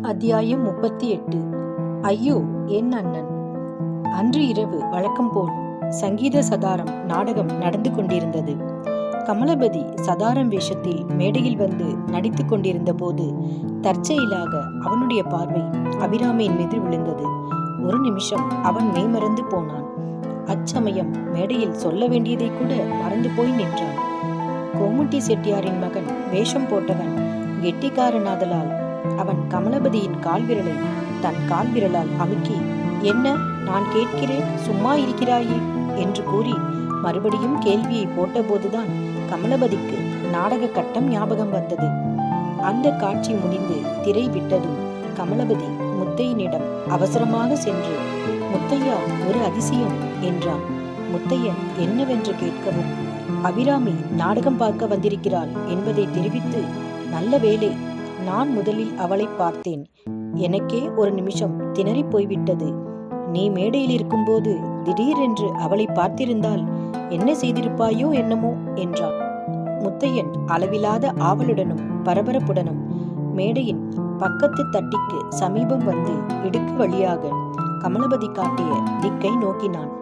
அத்தியாயம் 38. ஐயோ என் அண்ணன். அன்று இரவு வழக்கம் போல் சங்கீத சதாரம் நாடகம் நடந்து கொண்டிருந்தது. கமலபதி சதாரம் வேஷத்தில் மேடையில் வந்து நடித்து கொண்டிருந்த போது தற்செயலாக அவனுடைய பார்வை அபிராமியின் மீது விழுந்தது. ஒரு நிமிஷம் அவன் மெய்மறந்து போனான். அச்சமயம் மேடையில் சொல்ல வேண்டியதை கூட மறந்து போய் நின்றான். கோமுட்டி செட்டியாரின் மகன் வேஷம் போட்டவன் கெட்டிக்காரனாதலால் அவன் கமலபதியின் கால்விரலை தன் கால்விரலால் அமுக்கி, என்ன நான் கேட்கிறேன், சும்மா இருக்கிறாயே என்று கூறி மறுபடியும் கேள்வியை போட்டபோதுதான் கமலபதிக்கு நாடக கட்டம் ஞாபகம் வந்தது. அந்த காட்சி முடிந்து திரை விட்டதும் கமலபதி முத்தையனிடம் அவசரமாக சென்று, முத்தையா, ஒரு அதிசயம் என்றான். முத்தையன் என்னவென்று கேட்கவும், அபிராமி நாடகம் பார்க்க வந்திருக்கிறாள் என்பதை தெரிவித்து, நல்ல வேளை, நான் முதலில் அவளை பார்த்தேன். எனக்கே ஒரு நிமிஷம் திணறி போய்விட்டது. நீ மேடையில் இருக்கும்போது திடீரென்று அவளை பார்த்திருந்தால் என்ன செய்திருப்பாயோ என்னமோ என்றான். முத்தையன் அளவிலாத ஆவலுடனும் பரபரப்புடனும் மேடையின் பக்கத்து தட்டிக்கு சமீபம் வந்து இடுக்கு வழியாக கமலபதி காட்டிய திக்கை நோக்கினான்.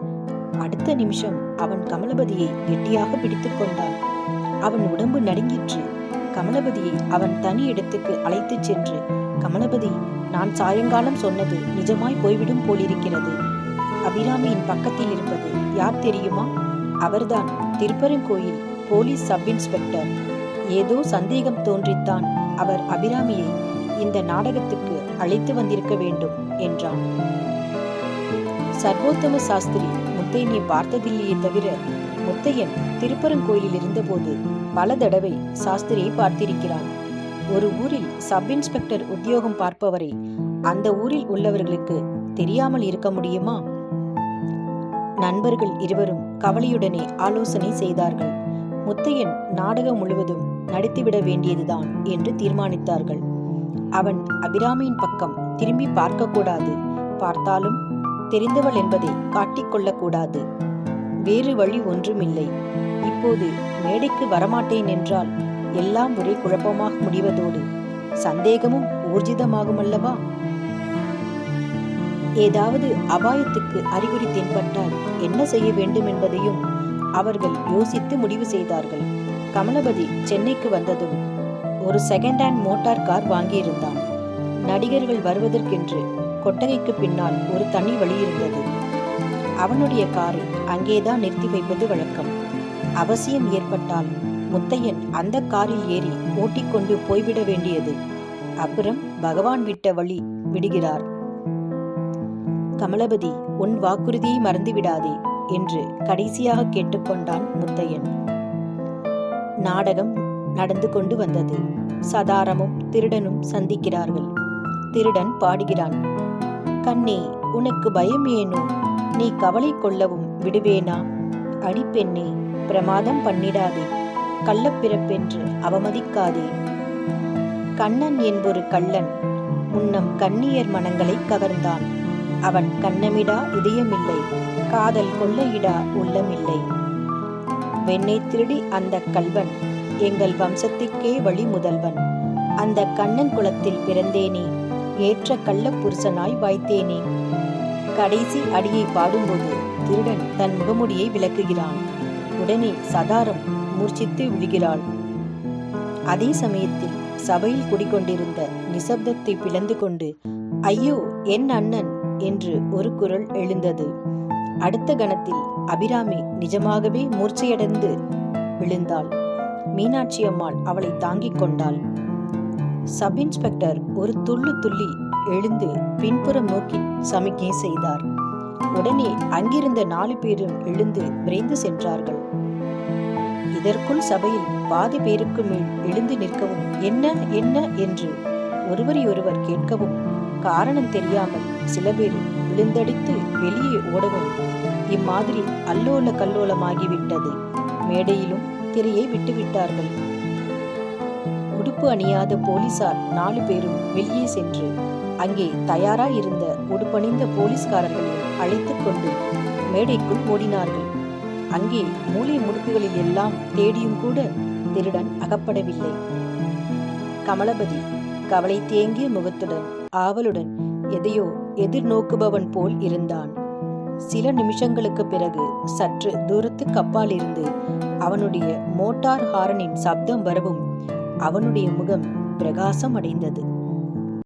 அடுத்த நிமிஷம் அவன் கமலபதியை கெட்டியாக பிடித்துக் கொண்டான். அவன் உடம்பு நடுங்கிற்று. கமலபதியை அவன் தனி இடத்துக்கு அழைத்துச் சென்று, கமலபதி, நான் சாயங்காலம் சொன்னது நிஜமாய் போய்விடும் போலிருக்கிறது. அபிராமியின் பக்கத்தில் இருப்பது யார் தெரியுமா? அவர்தான் திருப்பரங்கோயில் போலீஸ் சப் இன்ஸ்பெக்டர். ஏதோ சந்தேகம் தோன்றித்தான் அவர் அபிராமியை இந்த நாடகத்துக்கு அழைத்து வந்திருக்க வேண்டும் என்றான். சர்வோத்தம சாஸ்திரி முத்தையனை பார்த்ததில்லையே தவிர முத்தையன் திருப்பரங்கோயிலில் இருந்தபோது பல தடவை சாஸ்திரியை பார்த்திருக்கிறான். ஒரு ஊரில் சப் இன்ஸ்பெக்டர் உத்தியோகம் பார்ப்பவரை அந்த ஊரில் உள்ளவர்களுக்கு தெரியாமல் இருக்க முடியுமா? நண்பர்கள் இருவரும் கவலையுடனே ஆலோசனை செய்தார்கள். முத்தையன் நாடகம் முழுவதும் நடித்துவிட வேண்டியதுதான் என்று தீர்மானித்தார்கள். அவன் அபிராமியின் பக்கம் திரும்பி பார்க்கக்கூடாது, பார்த்தாலும் தெரிந்தவள் என்பதை காட்டிக்கொள்ளக்கூடாது. வேறு வழி ஒன்றுமில்லை. இப்போது மேடைக்கு வரமாட்டேன் என்றால் எல்லாம் ஒரே குழப்பமாக முடிவதோடு சந்தேகமும் ஊர்ஜிதமாகும் அல்லவா? ஏதாவது அபாயத்துக்கு அறிகுறி தென்பட்டால் என்ன செய்ய வேண்டும் என்பதையும் அவர்கள் யோசித்து முடிவு செய்தார்கள். கமலபதி சென்னைக்கு வந்ததும் ஒரு செகண்ட் ஹேண்ட் மோட்டார் கார் வாங்கியிருந்தான். நடிகர்கள் வருவதற்கென்று கொட்டகைக்கு பின்னால் ஒரு தனி வழி இருந்தது. அவனுடைய காரை அங்கேதான் நிறுத்தி வைப்பது வழக்கம். அவசியம் ஏற்பட்டால் முத்தையன் அந்த காரில் ஏறி ஓட்டிக்கொண்டு போய்விட வேண்டியது. அப்புறம் பகவான் விட்ட வழி விடுகிறார். கமலபதி, உன் வாக்குறுதியை மறந்துவிடாதே என்று கடைசியாக கேட்டுக்கொண்டான் முத்தையன். நாடகம் நடந்து கொண்டு வந்தது. சதாரமும் திருடனும் சந்திக்கிறார்கள். திருடன் பாடுகிறான், கண்ணே, உனக்கு பயம் ஏனோ? நீ கவலை கொள்ளவும் விடுவேனா? அடிப்பெண்ணே, பிரமாதம் பண்ணிடாதே, கள்ளப்பிறப்பென்று அவமதிக்காதே. கண்ணன் என்பொரு கள்ளன் முன்னம் கன்னியர் மனங்களை கவர்ந்தான். அவன் கண்ணமிடா இதயமில்லை, காதல் கொள்ளையிடா உள்ளமில்லை. வெண்ணை திருடி அந்த கள்வன் எங்கள் வம்சத்துக்கே வழி முதல்வன். அந்த கண்ணன் குலத்தில் பிறந்தேனே, ஏற்ற கள்ள புருஷனாய் வாய்த்தேனே. கடைசி அடியை பாடும்போது திருடன் தன் முகமுடியை விளக்குகிறான். உடனே சதாரம் மூர்ச்சித்து விழுகிறாள். அதே சமயத்தில் சபையில் குடிக்கொண்டிருந்த நிசப்தத்தை பிளந்து கொண்டு, ஐயோ என் அண்ணன் என்று ஒரு குரல் எழுந்தது. அடுத்த கணத்தில் அபிராமி நிஜமாகவே மூர்ச்சையடைந்து விழுந்தாள். மீனாட்சி அம்மாள் அவளை தாங்கிக் கொண்டாள். சப் இன்ஸ்பெக்டர் ஒரு துள்ளு துள்ளி எழுந்து பின்புறம் நோக்கி சமிக்ஞை செய்தார். உடனே அங்கிருந்த 4 பேரும் எழுந்து விரைந்து சென்றார்கள். இதற்குள் சபையில் பாதி பேருக்கு மேல் எழுந்து நிற்கவும், என்ன என்ன என்று ஒருவரையொருவர் கேட்கவும், காரணம் தெரியாமல் சில பேர் விழுந்தடித்து வெளியே ஓடவும் இம்மாதிரி அல்லோல கல்லோலமாகிவிட்டது. மேடையிலும் திரையை விட்டுவிட்டார்கள். உடுப்பு அணியாத போலீசார் 4 பேரும் வெளியே சென்று அங்கே தயாராய் இருந்த உடுப்பணிந்த போலீஸ்காரர்களையும் அழைத்துக் கொண்டு மேடைக்குள் ஓடினார்கள். அங்கே மூலை முடுக்குகளில் எல்லாம் தேடியும் கூட திருடன் அகப்படவில்லை. கமலபதி கவலை தேங்கிய முகத்துடன் ஆவலுடன் எதையோ எதிர்நோக்குபவன் போல் இருந்தான். சில நிமிஷங்களுக்கு பிறகு சற்று தூரத்துக்கு அப்பால் இருந்து அவனுடைய மோட்டார் ஹாரனின் சப்தம் வரவும் அவனுடைய முகம் பிரகாசம் அடைந்தது.